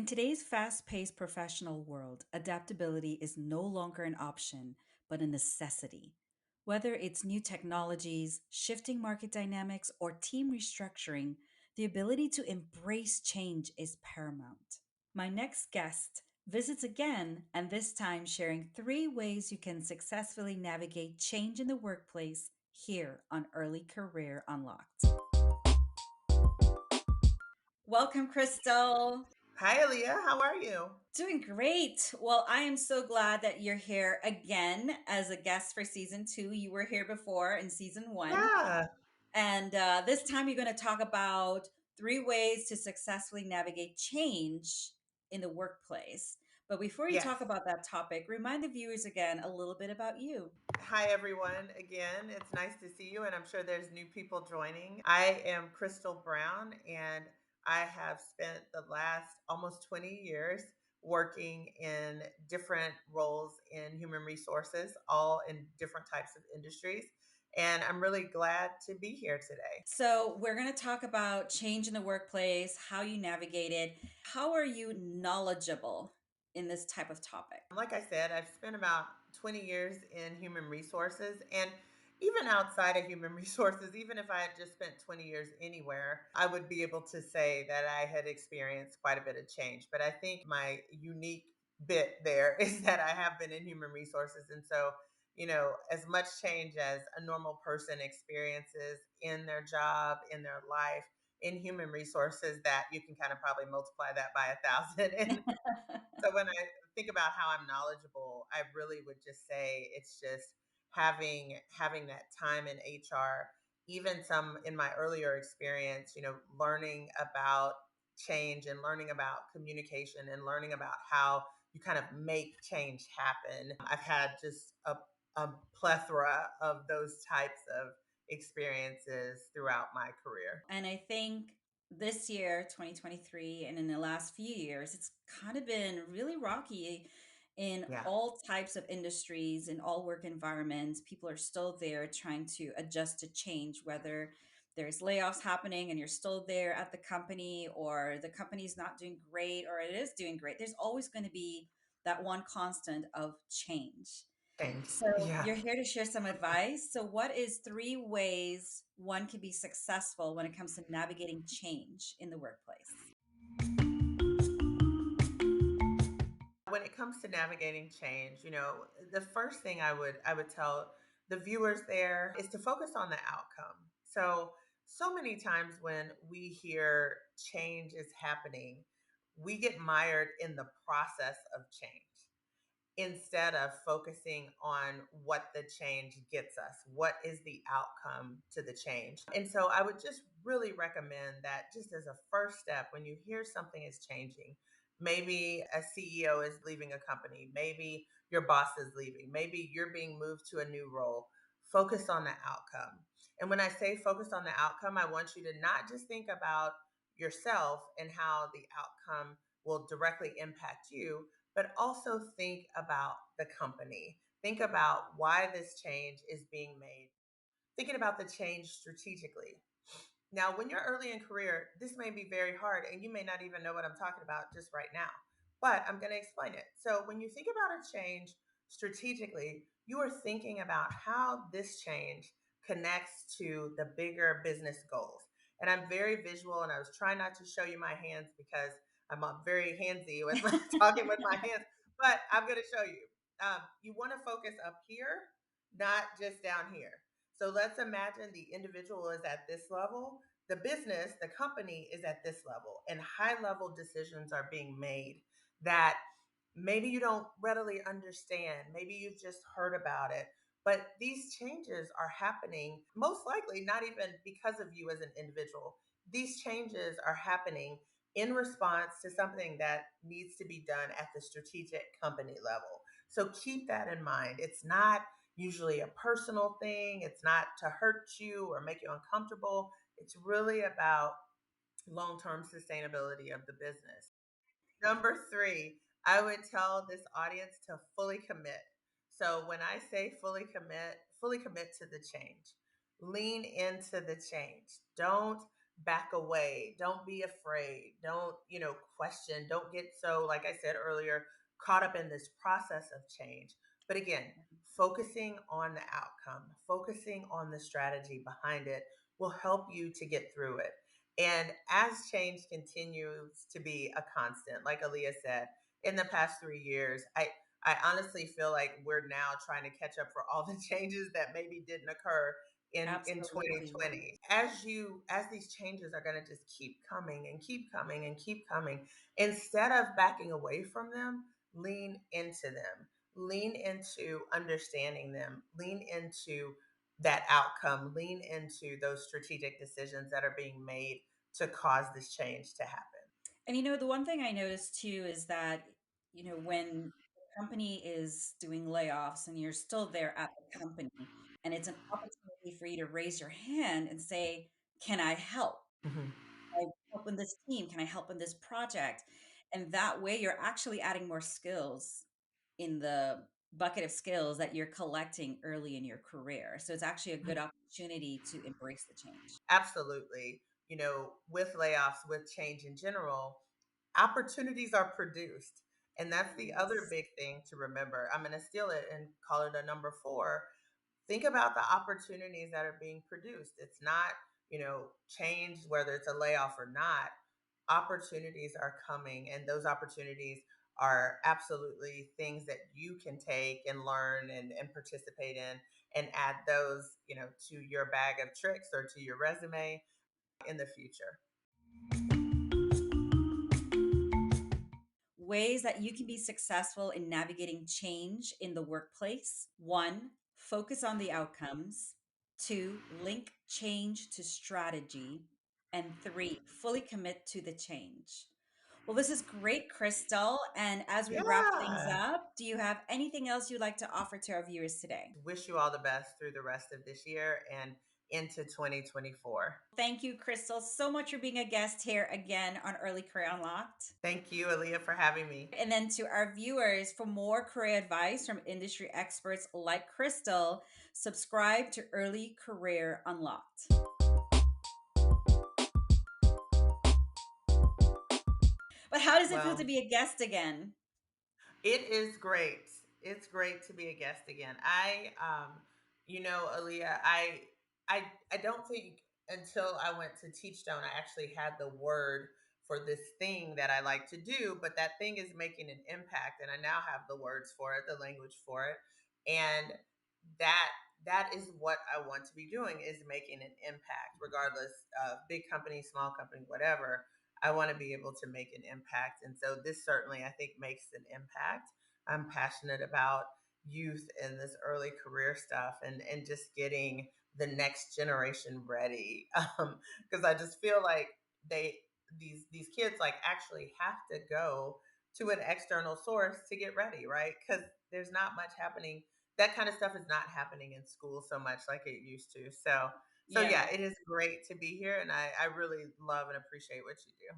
In today's fast paced professional world, adaptability is no longer an option, but a necessity. Whether it's new technologies, shifting market dynamics, or team restructuring, the ability to embrace change is paramount. My next guest visits again, and this time sharing 3 ways you can successfully navigate change in the workplace here on Early Career Unlocked. Welcome, Crystal. Hi, Aaliyah. How are you? Doing great. Well, I am so glad that you're here again as a guest for season 2. You were here before in season 1. Yeah. And this time you're going to talk about 3 ways to successfully navigate change in the workplace. But before you Yes. talk about that topic, remind the viewers again a little bit about you. Hi, everyone. Again, it's nice to see you, and I'm sure there's new people joining. I am Crystal Brown, and I have spent the last almost 20 years working in different roles in human resources, all in different types of industries. And I'm really glad to be here today. So, we're going to talk about change in the workplace, how you navigate it. How are you knowledgeable in this type of topic? Like I said, I've spent about 20 years in human resources. And even outside of human resources, even if I had just spent 20 years anywhere, I would be able to say that I had experienced quite a bit of change. But I think my unique bit there is that I have been in human resources. And so, as much change as a normal person experiences in their job, in their life, in human resources, that you can kind of probably multiply that by 1,000. And so when I think about how I'm knowledgeable, I really would just say it's just having that time in HR, even some in my earlier experience, learning about change and learning about communication and learning about how you kind of make change happen. I've had just a plethora of those types of experiences throughout my career. And I think this year, 2023, and in the last few years, it's kind of been really rocky in Yeah. all types of industries, in all work environments. People are still there trying to adjust to change, whether there's layoffs happening and you're still there at the company, or the company's not doing great, or it is doing great. There's always going to be that one constant of change. Change. So Yeah. you're here to share some advice. So what is 3 ways one can be successful when it comes to navigating change in the workplace? When it comes to navigating change, the first thing I would tell the viewers there is to focus on the outcome. So many times when we hear change is happening, we get mired in the process of change instead of focusing on what the change gets us. What is the outcome to the change? And so I would just really recommend that, just as a first step, when you hear something is changing, maybe a CEO is leaving a company, maybe your boss is leaving, maybe you're being moved to a new role, focus on the outcome. And when I say focus on the outcome, I want you to not just think about yourself and how the outcome will directly impact you, but also think about the company. Think about why this change is being made. Thinking about the change strategically. Now, when you're early in career, this may be very hard and you may not even know what I'm talking about just right now, but I'm going to explain it. So, when you think about a change strategically, you are thinking about how this change connects to the bigger business goals. And I'm very visual, and I was trying not to show you my hands because I'm very handsy with talking with my hands, but I'm going to show you. You want to focus up here, not just down here. So let's imagine the individual is at this level, the business, the company is at this level, and high level decisions are being made that maybe you don't readily understand. Maybe you've just heard about it. But these changes are happening, most likely not even because of you as an individual. These changes are happening in response to something that needs to be done at the strategic company level. So keep that in mind. It's not usually a personal thing, it's not to hurt you or make you uncomfortable. It's really about long term sustainability of the business. Number three, I would tell this audience to fully commit. So when I say fully commit to the change. Lean into the change. Don't back away. Don't be afraid. Don't, question. Don't get so, like I said earlier, caught up in this process of change. But again, focusing on the outcome, focusing on the strategy behind it will help you to get through it. And as change continues to be a constant, like Aaliyah said, in the past 3 years, I honestly feel like we're now trying to catch up for all the changes that maybe didn't occur in Absolutely. 2020. As these changes are going to just keep coming and keep coming and keep coming, instead of backing away from them, lean into them. Lean into understanding them. Lean into that outcome. Lean into those strategic decisions that are being made to cause this change to happen. And the one thing I noticed too is that, when the company is doing layoffs and you're still there at the company, and it's an opportunity for you to raise your hand and say, "Can I help? Mhm. Can I help in this team? Can I help in this project?" And that way you're actually adding more skills in the bucket of skills that you're collecting early in your career. So it's actually a good opportunity to embrace the change. Absolutely. With layoffs, with change in general, opportunities are produced. And that's the other Yes. big thing to remember. I'm going to steal it and call it a number four. Think about the opportunities that are being produced. It's not, change, whether it's a layoff or not. Opportunities are coming, and those opportunities are absolutely things that you can take and learn and participate in and add those, to your bag of tricks or to your resume in the future. Ways that you can be successful in navigating change in the workplace: one, focus on the outcomes; two, link change to strategy; and three, fully commit to the change. Well, this is great, Crystal. And as we wrap things Yeah. up, do you have anything else you'd like to offer to our viewers today? Wish you all the best through the rest of this year and into 2024. Thank you, Crystal, so much for being a guest here again on Early Career Unlocked. Thank you, Aaliyah, for having me. And then to our viewers, for more career advice from industry experts like Crystal, subscribe to Early Career Unlocked. But how does it feel to Well, be a guest again? it is great. It's great to be a guest again. Aaliyah, I don't think until I went to Teachstone, I actually had the word for this thing that I like to do, but that thing is making an impact, and I now have the words for it, the language for it, and that that is what I want to be doing is making an impact, regardless of big company, small company, whatever. I want to be able to make an impact. And so this certainly, I think, makes an impact. I'm passionate about youth and this early career stuff and just getting the next generation ready. Because I just feel like they these kids like actually have to go to an external source to get ready, right? Because there's not much happening. That kind of stuff is not happening in school so much like it used to. So Yeah. yeah, it is great to be here, and I really love and appreciate what you do.